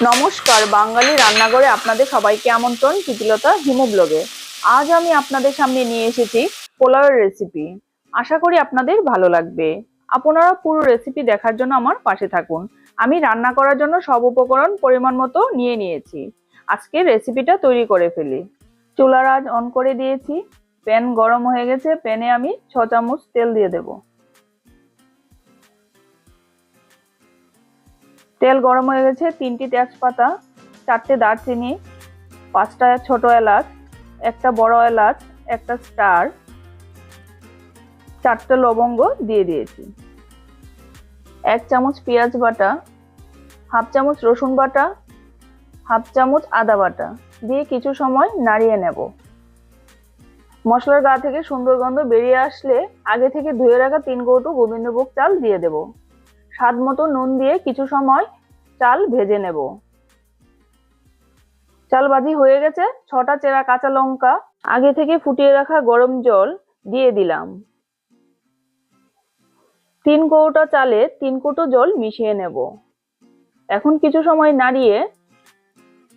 নমস্কার, বাঙালি রান্নাঘরে আপনাদের সবাইকে আমন্ত্রণ। প্রীতিলতা হিমু ব্লগে। আজ আমি আপনাদের সামনে নিয়ে এসেছি পোলাওয়ের রেসিপি। আশা করি আপনাদের ভালো লাগবে। আপনারা পুরো রেসিপি দেখার জন্য আমার পাশে থাকুন। আমি রান্না করার জন্য সব উপকরণ পরিমাণ মতো নিয়ে নিয়েছি। আজকে রেসিপিটা তৈরি করে ফেলি। চুলার আঁচ অন করে দিয়েছি। প্যান গরম হয়ে গেছে। প্যানে আমি 6 চামচ তেল দিয়ে দেব। তেল গরম হয়ে গেছে। 3টি তেজপাতা, 4টে দারচিনি, 5টা ছোট এলাচ, একটা বড় এলাচ, একটা স্টার, 4টে লবঙ্গ দিয়ে দিয়েছি। 1 চামচ পেঁয়াজ বাটা, হাফ চামচ রসুন বাটা, হাফ চামচ আদা বাটা দিয়ে কিছু সময় নাড়িয়ে নেব। মশলার গা থেকে সুন্দর গন্ধ বেরিয়ে আসলে আগে থেকে ধুয়ে রাখা 3 কৌটো গোবিন্দভোগ চাল দিয়ে দেব। স্বাদ মতো নুন দিয়ে কিছু সময় চাল ভেজে নেব। চাল ভাজি হয়ে গেছে। 6টা চেরা কাঁচা লঙ্কা আগে থেকে ফুটিয়ে রাখা গরম জল দিয়ে দিলাম। 3 কৌটো চালে 3 কৌটো জল মিশিয়ে নেব। এখন কিছু সময় নাড়িয়ে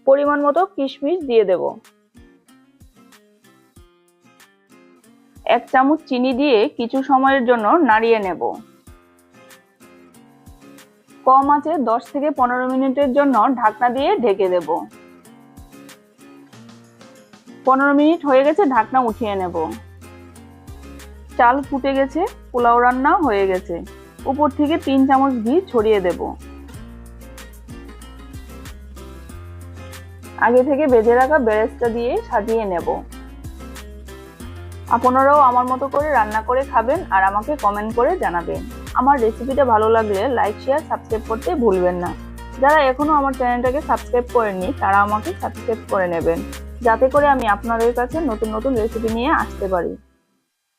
পরিমাণ মতো কিশমিশ দিয়ে দেব। 1 চামচ চিনি দিয়ে কিছু সময়ের জন্য নাড়িয়ে নেব। কম আঁচে 10 থেকে 15 মিনিটের জন্য ঢাকনা দিয়ে ঢেকে দেব। 15 মিনিট হয়ে গেছে, ঢাকনা উঠিয়ে নেব। চাল ফুটে গেছে, পোলাও রান্না হয়ে গেছে। উপর থেকে 3 চামচ ঘি ছড়িয়ে দেব। আগে থেকে ভেজে রাখা বেরেস্তা দিয়ে সাজিয়ে নেব। আপনারাও আমার মতো করে রান্না করে খাবেন আর আমাকে কমেন্ট করে জানাবেন। আমার রেসিপিটা ভালো লাগলে লাইক, শেয়ার, সাবস্ক্রাইব করতে ভুলবেন না। যারা এখনো আমার চ্যানেলটাকে সাবস্ক্রাইব করেননি তারা আমাকে সাবস্ক্রাইব করে নেবেন, যাতে করে আমি আপনাদের কাছে নতুন নতুন রেসিপি নিয়ে আসতে পারি।